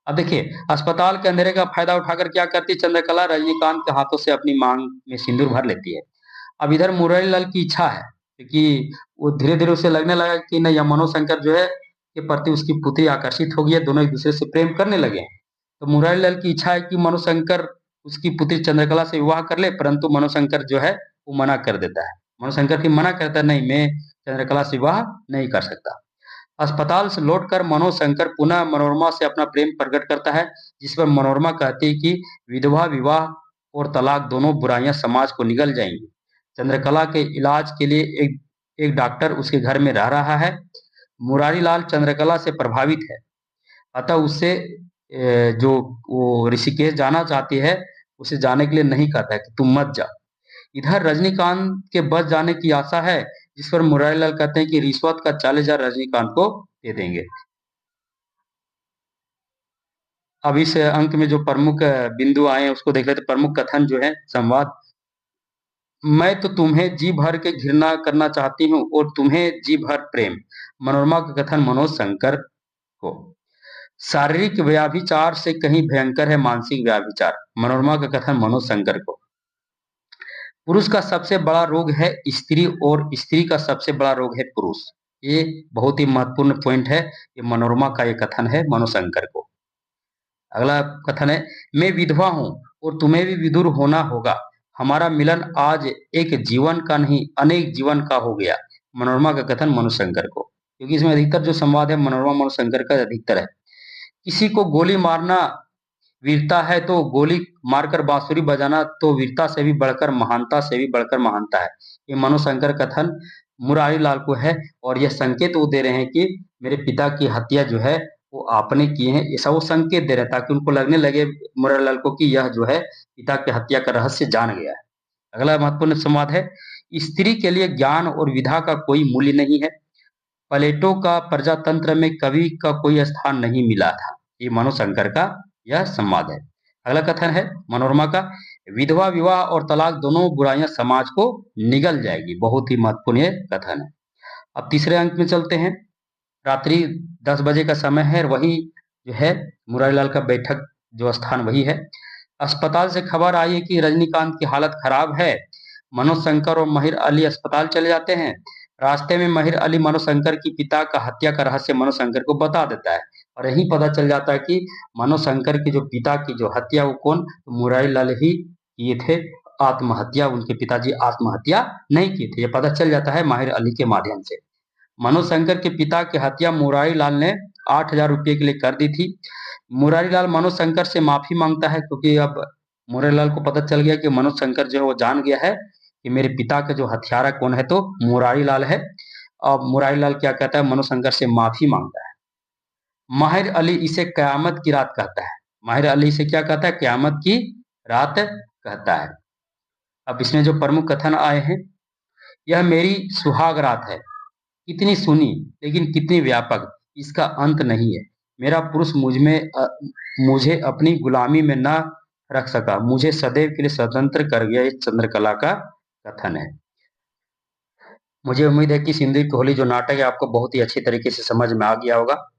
अब देखिए, अस्पताल के अंधेरे का फायदा उठाकर क्या करती है चंद्रकला, रजनीकांत के हाथों से अपनी मांग में सिंदूर भर लेती है। अब इधर मुरारी लाल की इच्छा है, क्योंकि वो धीरे धीरे उसे लगने लगा कि नहीं, यह मनोशंकर जो है के प्रति उसकी पुत्री आकर्षित हो गई है, दोनों एक दूसरे से प्रेम करने लगे हैं। तो मुरारी लाल की इच्छा है कि मनोशंकर उसकी पुत्री चंद्रकला से विवाह कर ले, परंतु मनोशंकर जो है वो मना कर देता है। मनोशंकर की मना करता है, नहीं, मैं चंद्रकला से विवाह नहीं कर सकता। अस्पताल से लौटकर मनोशंकर पुनः मनोरमा से अपना प्रेम प्रकट करता है, जिस पर मनोरमा कहती है कि विधवा विवाह और तलाक दोनों बुराइयां समाज को निगल जाएंगी। चंद्रकला के इलाज के लिए एक डॉक्टर उसके घर में रह रहा है। मुरारी लाल चंद्रकला से प्रभावित है, अतः उससे जो वो ऋषिकेश जाना चाहती है, उसे जाने के लिए नहीं कहता है कि तुम मत जा। इधर रजनीकांत के बच जाने की आशा है, जिस पर मुरारी लाल कहते हैं कि रिश्वत का 40,000 रजनीकांत को दे देंगे। अब इस अंक में जो प्रमुख बिंदु आए हैं उसको देख लेते हैं। प्रमुख कथन जो है, संवाद। मैं तो तुम्हें जी भर के घृणा करना चाहती हूँ और तुम्हें जी भर प्रेम। मनोरमा का कथन मनोज शंकर को। शारीरिक व्याभिचार से कहीं भयंकर है मानसिक व्याभिचार। मनोरमा का कथन मनोज शंकर को। पुरुष का सबसे बड़ा रोग है स्त्री और स्त्री का सबसे बड़ा रोग है पुरुष। ये बहुत ही महत्वपूर्ण पॉइंट है, ये मनोरमा का ये कथन है मनोशंकर को। अगला कथन है, मैं विधवा हूं और तुम्हें भी विधुर होना होगा, हमारा मिलन आज एक जीवन का नहीं अनेक जीवन का हो गया। मनोरमा का कथन मनोशंकर को, क्योंकि इसमें अधिकतर जो संवाद है मनोरमा मनोशंकर का अधिकतर है। किसी को गोली मारना वीरता है तो गोली मारकर बांसुरी बजाना तो वीरता से भी बढ़कर महानता से भी बढ़कर महानता है। ये मनोशंकर कथन मुरारी लाल को है, और यह संकेत वो दे रहे हैं कि मेरे पिता की हत्या जो है वो आपने किए हैं, ऐसा वो संकेत दे रहे हैं, ताकि उनको लगने लगे मुरारी लाल को कि यह जो है पिता की हत्या का रहस्य जान गया है। अगला महत्वपूर्ण संवाद है, स्त्री के लिए ज्ञान और विधा का कोई मूल्य नहीं है, प्लेटो का प्रजातंत्र में कवि का कोई स्थान नहीं मिला था। ये मनोशंकर का यह संवाद है। अगला कथन है मनोरमा का, विधवा विवाह और तलाक दोनों बुराइयां समाज को निगल जाएगी। बहुत ही महत्वपूर्ण ये कथन है। अब तीसरे अंक में चलते हैं। रात्रि 10 बजे का समय है, वही जो है मुरारी लाल का बैठक जो स्थान वही है। अस्पताल से खबर आई है कि रजनीकांत की हालत खराब है। मनोशंकर और महिर अली अस्पताल चले जाते हैं। रास्ते में महिर अली मनोशंकर की पिता का हत्या का रहस्य मनोशंकर को बता देता है, और यही पता चल जाता है कि मनोशंकर के जो पिता की जो हत्या वो कौन, तो मुरारी लाल ही किए थे। आत्महत्या, उनके पिताजी आत्महत्या नहीं किए थे, ये पता चल जाता है माहिर अली के माध्यम से। मनोशंकर के पिता की हत्या मुरारी लाल ने 8,000 रुपये के लिए कर दी थी। मुरारी लाल मनोशंकर से माफी मांगता है, क्योंकि अब मुरारी लाल को पता चल गया कि मनोशंकर जो है वो जान गया है कि मेरे पिता का जो हत्यारा कौन है, तो मुरारी लाल है। अब मुरारी लाल क्या कहता है, मनोशंकर से माफी मांगता है। माहिर अली इसे कयामत की रात कहता है। माहिर अली इसे क्या कहता है, कयामत की रात कहता है। अब इसमें जो प्रमुख कथन आए हैं, यह मेरी सुहाग रात है, कितनी सुनी लेकिन कितनी व्यापक, इसका अंत नहीं है। मेरा पुरुष मुझे अपनी गुलामी में न रख सका, मुझे सदैव के लिए स्वतंत्र कर गया, ये चंद्रकला का कथन है। मुझे उम्मीद है कि सिंदूर की होली जो नाटक है आपको बहुत ही अच्छी तरीके से समझ में आ गया होगा।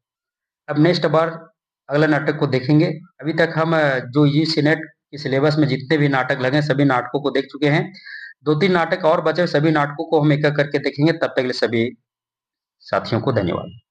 अब नेक्स्ट बार अगला नाटक को देखेंगे। अभी तक हम जो यूजी नेट के सिलेबस में जितने भी नाटक लगे सभी नाटकों को देख चुके हैं। 2-3 नाटक और बचे, सभी नाटकों को हम एक-एक करके देखेंगे। तब तक के लिए सभी साथियों को धन्यवाद।